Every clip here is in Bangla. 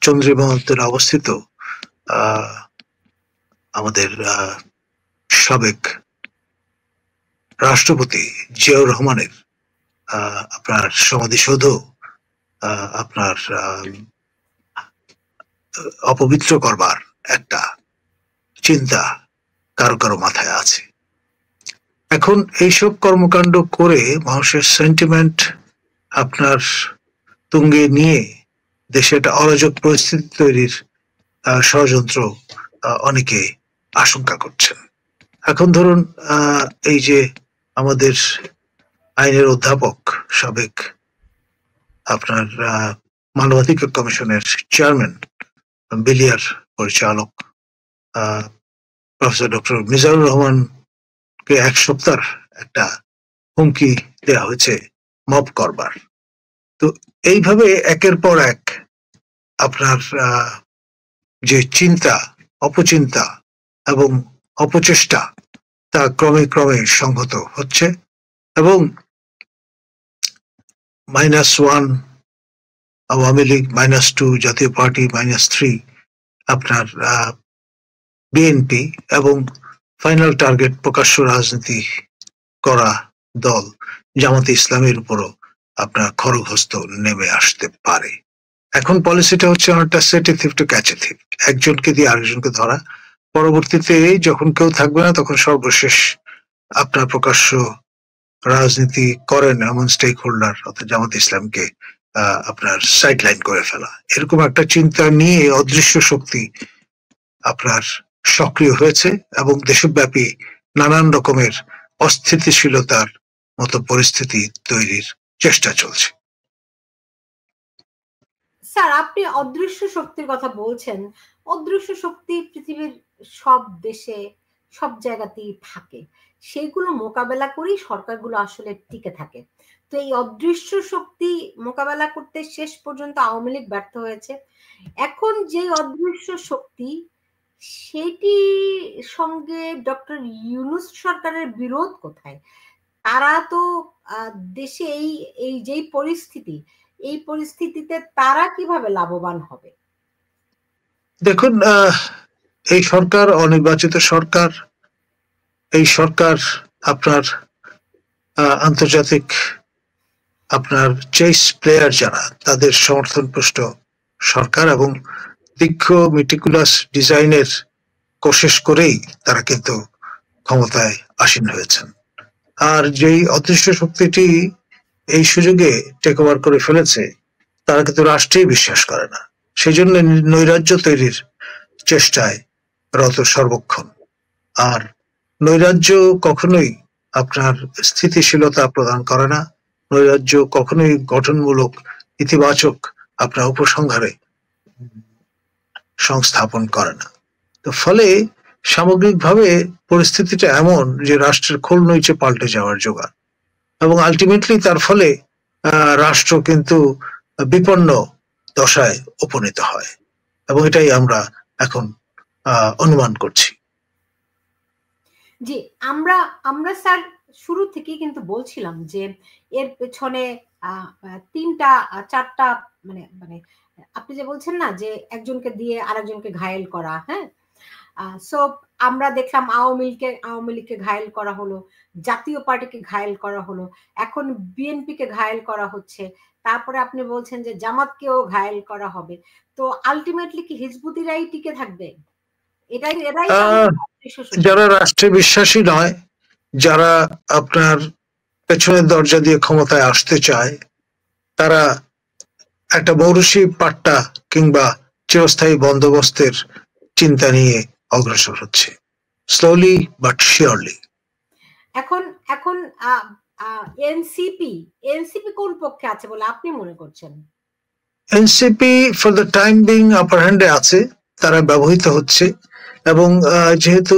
চন্দ্রিমা উত্তরে অবস্থিত আমাদের সাবেক রাষ্ট্রপতি জিয়াউর রহমানের আপনার সমাধিসৌধ আপনার অপবিত্র করবার একটা চিন্তা কারো কারো মাথায় আছে। এখন এইসব কর্মকাণ্ড করে মানুষের সেন্টিমেন্ট আপনার তুঙ্গে নিয়ে দেশে একটা অরাজক পরিস্থিতি তৈরির ষড়যন্ত্র অনেকে আশঙ্কা করছেন। এখন ধরুন এই যে আমাদের আইনের অধ্যাপক সাবেক আপনার মানবাধিকার কমিশনের চেয়ারম্যান বিলিয়ার পরিচালক প্রফেসর ডক্টর মিজানুর রহমানকে এক সপ্তাহ একটা হুমকি দেওয়া হয়েছে মব করবার। তো এইভাবে একের পর এক আপনার যে চিন্তা, অপচিন্তা এবং অপচেষ্টা তা ক্রমে ক্রমে সংহত হচ্ছে এবং -1 আওয়ামী লীগ, -2 জাতীয় পার্টি, -3 আপনার বিএনপি এবং ফাইনাল টার্গেট প্রকাশ্য রাজনীতি করা দল জামাতে ইসলামের উপরও আপনার খড়গহস্ত নেমে আসতে পারে। এখন পলিসিটা হচ্ছে অনেকটা set A thief to catch a thief, একজনকে দিয়ে আরেকজনকে ধরা। পরবর্তীতে যখন কেউ থাকবে না তখন সর্বশেষ আপনার প্রকাশ্য রাজনীতি করেন এমন স্টেক হোল্ডার অর্থাৎ জামাত ইসলামকে আপনার সাইডলাইন করে ফেলা, এরকম একটা চিন্তা নিয়ে অদৃশ্য শক্তি আপনার সক্রিয় হয়েছে এবং দেশব্যাপী নানান রকমের অস্থিতিশীলতার মতো পরিস্থিতি তৈরির চেষ্টা চলছে। স্যার, আপনি অদৃশ্য শক্তির কথা বলছেন। অদৃশ্য শক্তি পৃথিবীর সব দেশে সব জায়গাতেই থাকে, সেইগুলো মোকাবেলা করেই সরকারগুলো আসলে টিকে থাকে। তো এই অদৃশ্য শক্তি মোকাবেলা করতে শেষ পর্যন্ত আওয়ামী লীগ ব্যর্থ হয়েছে। এখন যে অদৃশ্য শক্তি, সেটি সঙ্গে ডক্টর ইউনূস সরকারের বিরোধ কোথায়? তারা তো দেশে এই যেই পরিস্থিতি, এই পরিস্থিতিতে তারা কিভাবে লাভবান হবে? দেখুন, এই সরকার অনির্বাচিত সরকার। এই সরকার আপনার আন্তর্জাতিক আপনার চেস প্লেয়ার যারা তাদের সমর্থন পুষ্ট সরকার এবং দীর্ঘ মেটিকুলাস ডিজাইনের কোশিশ করেই তারা কিন্তু ক্ষমতায় আসীন হয়েছেন। আর যেই অদৃশ্য শক্তিটি এই সুযোগে টেক ওভার করে ফেলেছে তারা কিন্তু রাষ্ট্রেই বিশ্বাস করে না, সেই জন্য নৈরাজ্য তৈরির চেষ্টায় রত সর্বক্ষণ। আর নৈরাজ্য কখনোই আপনার স্থিতিশীলতা প্রদান করে না, নৈরাজ্য কখনোই গঠনমূলক ইতিবাচক আপনার উপসংহারে সংস্থাপন করে না। তো ফলে সামগ্রিকভাবে পরিস্থিতিটা এমন যে রাষ্ট্রের খোল নইচে পাল্টে যাওয়ার জোগাড় এবং আলটিমেটলি তার ফলে রাষ্ট্র কিন্তু বিপন্ন দশায় উপনীত হয় এবং এটাই আমরা এখন অনুমান করছি। জি, আমরা স্যার শুরু থেকে কিন্তু বলছিলাম যে এর পেছনে 3টা 4টা মানে মানে আপনি যে বলছেন না যে একজনকে দিয়ে আরেকজনকে ঘায়েল করা, হ্যাঁ, সো আমরা দেখলাম আওয়ামী লীগকে ঘায়েল করা হলো, জাতীয় পার্টিকে ঘায়েল করা হলো, এখন বিএনপিকে ঘায়েল করা হচ্ছে, তারপরে আপনি বলছেন যে জামাতকেও ঘায়েল করা হবে। তো আলটিমেটলি কি হিজবুতিরাই টিকে থাকবে? এটাই যারা রাষ্ট্রে বিশ্বাসী নয়, যারা আপনার পেছনের দরজা দিয়ে ক্ষমতায় আসতে চায়, তারা একটা মৌরসি পাট্টা কিংবা চিরস্থায়ী বন্দোবস্তের চিন্তা নিয়ে অগ্রসর হচ্ছে, স্লোলি বাট শিওরলি। এখন এনসিপি কোন পক্ষে আছে বলে আপনি মনে করছেন? NCP for the time being upper হ্যান্ডে আছে, তারা ব্যবহৃত হচ্ছে এবং যেহেতু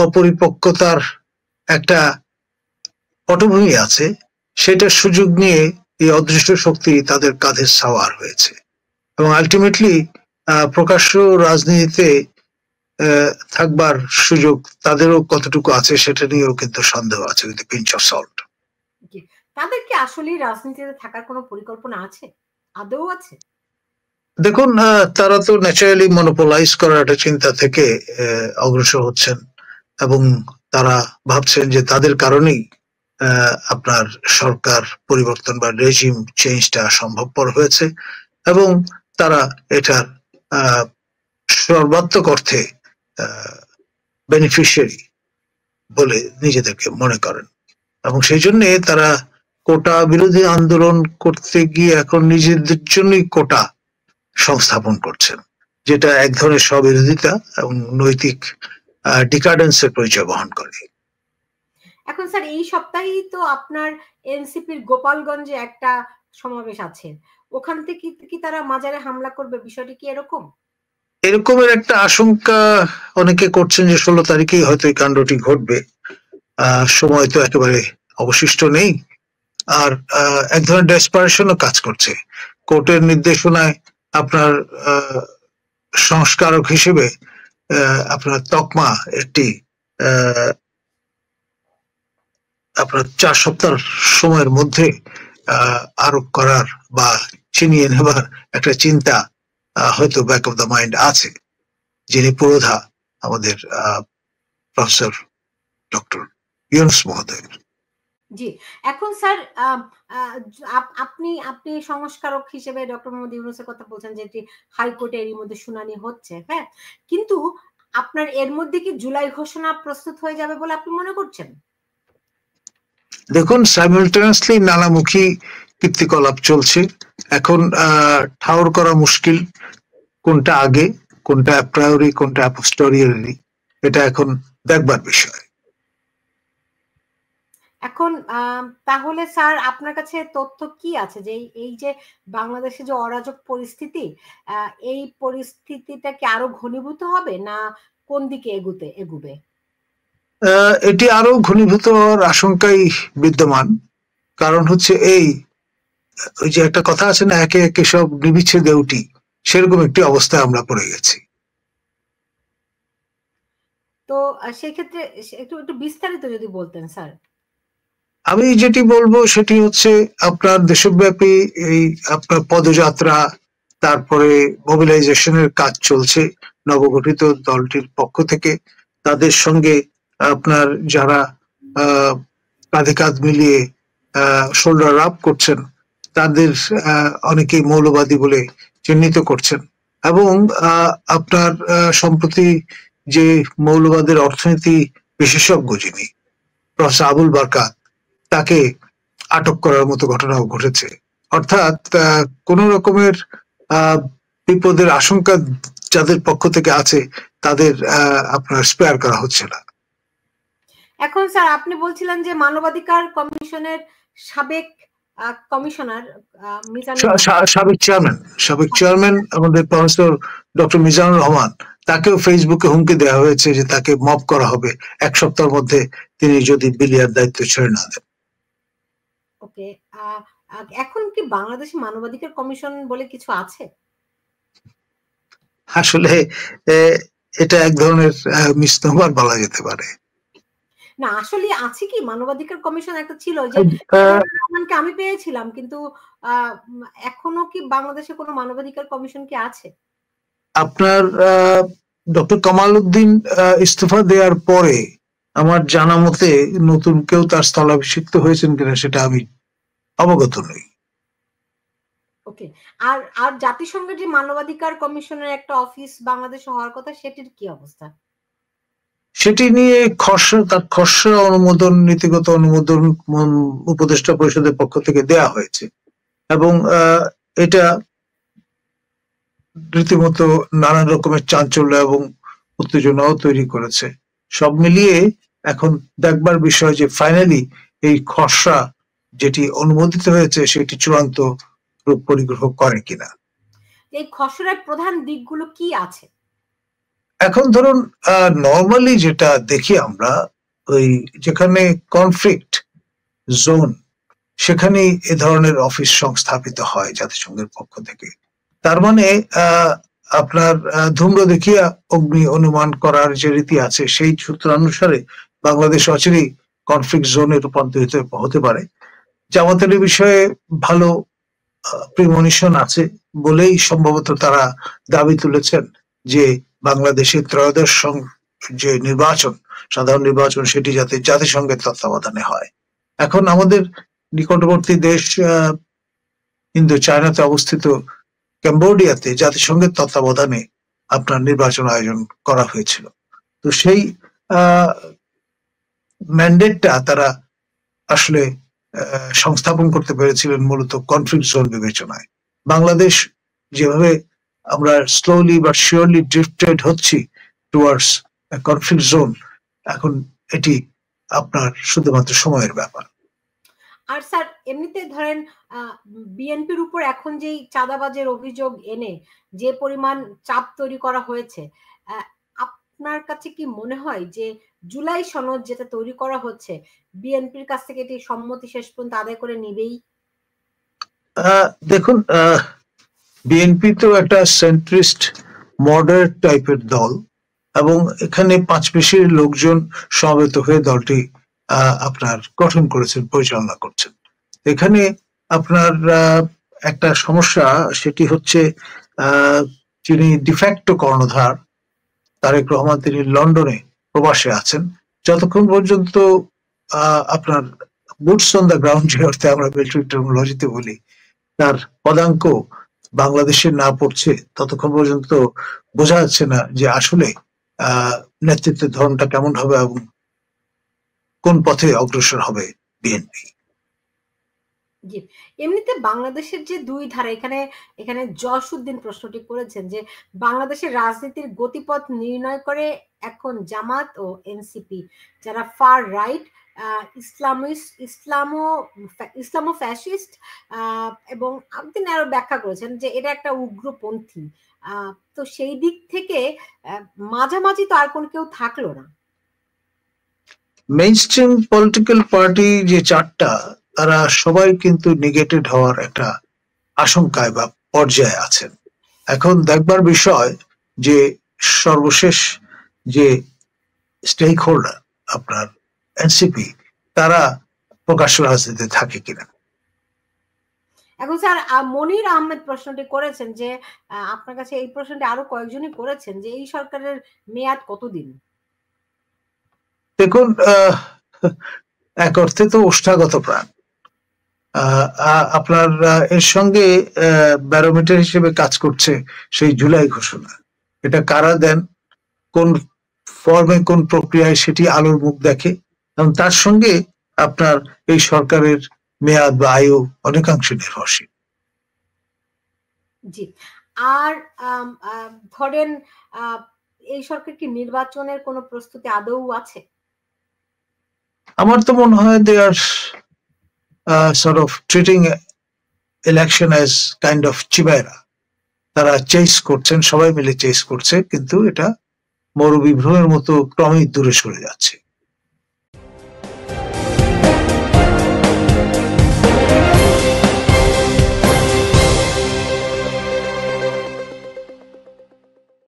অপরিপক্কতার একটা পটভূমি আছে, সেটার সুযোগ নিয়ে এই অদৃশ্য শক্তি তাদের কাঁধে সাওয়ার হয়েছে এবং আলটিমেটলি প্রকাশ্য রাজনীতিতে থাকবার সুযোগ তাদেরও কতটুকু আছে সেটা নিয়েও কিন্তু সন্দেহ আছে, উইথ পিঞ্চ অফ সল্ট। তাদের কি আসলে রাজনীতিতে থাকার কোনো পরিকল্পনা আছে? আদৌ আছে? দেখুন, তারা তো ন্যাচারালি মনোপোলাইজ করার একটা চিন্তা থেকে অগ্রসর হচ্ছেন, এবং তারা ভাবছেন যে তাদের কারণেই আপনার সরকার পরিবর্তন বা রেজিম চেঞ্জটা সম্ভবপর হয়েছে, এবং তারা এটার সর্বাত্মক অর্থে বেনিফিশিয়ারি বলে নিজেদেরকে মনে করেন, এবং সেই জন্য তারা কোটা বিরোধী আন্দোলন করতে গিয়ে এখন নিজেদের জন্যই কোটা সংস্থাপন করছেন, যেটা এক ধরনের স্ববিরোধিতা এবং নৈতিক ডিকাডেন্সের পরিচয় বহন করে। এখন স্যার এই সপ্তাহেই তো আপনার এনসিপির গোপালগঞ্জে একটা সমাবেশ আছে, ওখান থেকে কি তারা মাজারে হামলা করবে, বিষয়টি কি এরকম? এরকমের একটা আশঙ্কা অনেকে করছেন যে 16 তারিখেই হয়তো এই কাণ্ডটি ঘটবে। সময় তো একেবারে অবশিষ্ট নেই, আর এক ধরনের ডেসপারেশনও কাজ করছে। কোর্টের নির্দেশনায় আপনার সংস্কারক হিসেবে আপনার তকমা একটি আপনার 4 সপ্তাহ সময়ের মধ্যে আরোপ করার বা ছিনিয়ে নেবার একটা চিন্তা হয়তো ব্যাক অফ দ্য মাইন্ড আছে, যিনি পুরোধা আমাদের প্রফেসর ডক্টর ইউনুস মহোদয়। জি, এখন স্যার আপনি সংস্কারক হিসেবে ডক্টর মোহাম্মদ ইউনুসের কথা বলছেন, যেটি হাইকোর্টে এরই মধ্যে শুনানি হচ্ছে, হ্যাঁ, কিন্তু আপনার এর মধ্যে কি জুলাই ঘোষণা প্রস্তুত হয়ে যাবে বলে আপনি মনে করছেন? দেখুন, সাইমালটেনিয়াসলি নানামুখী কীর্তিকলাপ চলছে, এখন ঠাউর করা মুশকিল কোনটা আগে, কোনটা অ্যাপ্রায়োরি, কোনটা অ্যাপোস্টেরিয়রি, এটা এখন দেখবার বিষয়। এখন তাহলে স্যার আপনার কাছে তথ্য কি আছে যে এই যে বাংলাদেশে যে অরাজক পরিস্থিতি, এই পরিস্থিতিটা কি আরো ঘনীভূত হবে না কোন দিকে এগুবে? এটি আরো ঘনীভূত হওয়ার আশঙ্কাই বিদ্যমান, কারণ হচ্ছে ওই যে একটা কথা আছে না, একে একে সব নিবিচ্ছে দেউটি, সেরকম একটি অবস্থায় আমরা পড়ে গেছি। তো সেক্ষেত্রে একটু বিস্তারিত যদি বলতেন স্যার। আমি যেটি বলবো সেটি হচ্ছে আপনার দেশব্যাপী এই আপনার পদযাত্রা, তারপরে মোবিলাইজেশনের কাজ চলছে নবগঠিত দলটির পক্ষ থেকে। তাদের সঙ্গে আপনার যারা কাঁধে কাঁধ মিলিয়ে শোল্ডার আপ করছেন, তাদের অনেকেই মৌলবাদী বলে চিহ্নিত করছেন, এবং আপনার সম্প্রতি যে মৌলবাদের অর্থনীতি বিশেষজ্ঞ যিনি প্রফেসর আবুল বারকাত, তাকে আটক করার মতো ঘটনাও ঘটেছে। অর্থাৎ কোন রকমের বিপদের আশঙ্কা যাদের পক্ষ থেকে আছে তাদের আপনার স্পেয়ার করা হচ্ছে না। এখন স্যার আপনি বলছিলেন যে মানবাধিকার কমিশনের সাবেক কমিশনার সাবেক চেয়ারম্যান আমাদের প্রফেসর ডক্টর মিজানুর রহমান, তাকেও ফেসবুকে হুমকি দেওয়া হয়েছে যে তাকে মব করা হবে 1 সপ্তাহের মধ্যে তিনি যদি বিলিয়ার দায়িত্ব ছেড়ে না দেন। ওকে, এখন কি বাংলাদেশে মানবাধিকার কমিশন বলে কিছু আছে? আসলে এটা এক ধরনের মিসনোমার বলা যেতে পারে। না, আসলে আছে কি মানবাধিকার কমিশন একটা ছিল, যে রহমানকে আমি পেয়েছিলাম, কিন্তু এখনো কি বাংলাদেশে কোনো মানবাধিকার কমিশন কি আছে? আপনার ডক্টর কামাল উদ্দিন ইস্তফা দেওয়ার পরে আমার জানা মতে নতুন কেউ তার স্থলাভিষিক্ত হয়েছেন কিনা সেটা আমি অবগত নই। ওকে, আর জাতিসংঘের যে মানবাধিকার কমিশনের একটা অফিস বাংলাদেশে হওয়ার কথা, সেটির কি অবস্থা? সেটি নিয়ে খসড়া অনুমোদন, নীতিগত অনুমোদন উপদেষ্টা পরিষদের পক্ষ থেকে দেয়া হয়েছে, এবং এটা রীতিমতো নানান রকমের চাঞ্চল্য এবং উত্তেজনাও তৈরি করেছে। সব মিলিয়ে এখন দেখবার বিষয় যে ফাইনালি এই খসড়া যেটি অনুমোদিত হয়েছে সেটি চূড়ান্ত রূপ পরিগ্রহ করে কিনা। এই খসড়ার প্রধান দিকগুলো কি আছে? এখন ধরুন, নর্মালি যেটা দেখি আমরা, ওই যেখানে কনফ্লিক্ট জোন সেখানে এ ধরনের অফিস সংস্থাপিত হয় জাতিসংঘের পক্ষ থেকে। তার মানে আপনার ধূম্র দেখিয়া অগ্নি অনুমান করার যে রীতি আছে, সেই সূত্রানুসারে বাংলাদেশ অচিরেই কনফ্লিক্ট জোনে রূপান্তরিত হতে পারে। জামাতের বিষয়ে ভালো প্রিমনিশন আছে, বলেই সম্ভবত তারা দাবি তুলেছেন যে বাংলাদেশের ত্রয়োদশ যে নির্বাচন, সাধারণ নির্বাচন, সেটি যাতে জাতিসংঘের তত্ত্বাবধানে হয়। এখন আমাদের নিকটবর্তী দেশ ইন্দো চায়নাতে অবস্থিত ক্যাম্বোডিয়াতে জাতিসংঘের তত্ত্বাবধানে আপনার নির্বাচন আয়োজন করা হয়েছিল। তো সেই ম্যান্ডেটটা তারা আসলে সংস্থাপন করতে পেরেছিলেন মূলত কনফ্লিক্ট জোন বিবেচনায়। বাংলাদেশ যেভাবে আমরা স্লোলি বাট শিওরলি ড্রিফটেড হচ্ছি টুয়ার্ডস কনফ্লিক্ট জোন, এখন এটি আপনার শুধুমাত্র সময়ের ব্যাপার। আর স্যার এমনিতে ধরেন বিএনপির উপর এখন যেই চাঁদাবাজের অভিযোগ এনে যে পরিমাণ চাপ তৈরি করা হয়েছে, আপনার কাছে কি মনে হয় যে জুলাই সনদ যেটা তৈরি করা হচ্ছে বিএনপির কাছ থেকে এটি সম্মতি শেষ পর্যন্ত আদায় করে নিবেই? দেখুন, বিএনপি তো একটা সেন্ট্রিস্ট মডারেট টাইপের দল, এবং এখানে পাঁচ পেশির লোকজন সমবেত হয়ে দলটি আপনার গঠন করেছেন, পরিচালনা করছেন। এখানে আপনার একটা সমস্যা, সেটি হচ্ছে যিনি ডিফ্যাক্টো কর্ণধার তারেক রহমান, তিনি লন্ডনে প্রবাসে আছেন। যতক্ষণ পর্যন্ত আপনার বুটস অন দ্য গ্রাউন্ড, যে অর্থে আমরা মিলিটারি টার্মিনোলজিতে বলি, তার পদাঙ্ক বাংলাদেশে না পড়ছে, ততক্ষণ পর্যন্ত বোঝা যাচ্ছে না যে আসলে নেতৃত্বের ধরনটা কেমন হবে এবং কোন পথে অগ্রসর হবে বিএনপি। জি, এমনিতে বাংলাদেশের যে দুই ধারা, এখানে জসউদ্দিন প্রশ্নটি করেছেন যে বাংলাদেশের রাজনীতির গতিপথ নির্ণয় করে এখন জামাত ও এনসিপি, যারা ফার রাইট, ইসলামো ফ্যাসিস্ট, এবং তিনি আরো ব্যাখ্যা করেছেন যে এটা একটা উগ্রপন্থী। তো সেই দিক থেকে মাঝামাঝি তো আর কোন কেউ থাকলো না। মেইনস্ট্রিম পলিটিক্যাল পার্টি যে চারটা, তারা সবাই কিন্তু নেগেটেড হওয়ার একটা আশঙ্কায় বা পর্যায়ে আছেন। এখন দেখবার বিষয় যে সর্বশেষ যে স্টেক হোল্ডার আপনার এনসিপি, তারা প্রকাশ্য রাজনীতিতে থাকে কিনা। এখন স্যার মনির আহমেদ প্রশ্নটি করেছেন যে আপনার কাছে এই প্রশ্নটি আরো কয়েকজনই করেছেন যে এই সরকারের মেয়াদ কতদিন? দেখুন, এক অর্থে তো ওষ্ঠাগত প্রাণ। আপনার এর সঙ্গে ব্যারোমিটার হিসেবে কাজ করছে সেই জুলাই ঘোষণা। এটা কারা দেন, কোন ফর্মে, কোন প্রক্রিয়ায়, সেটি আলোর মুখ দেখে, এবং তার সঙ্গে আপনার এই সরকারের মেয়াদ বা আয়ু অনেকাংশে নির্ভরশীল। জি, আর ধরেন এই সরকার কি নির্বাচনের কোনো প্রস্তুতি আদৌ আছে? আমার তো মনে হয় দে আর sort of treating election as kind of chimera. তারা চেস করছেন, সবাই মিলে চেস করছে, কিন্তু এটা মরু বিভ্রমের মতো ক্রমেই দূরে সরে যাচ্ছে।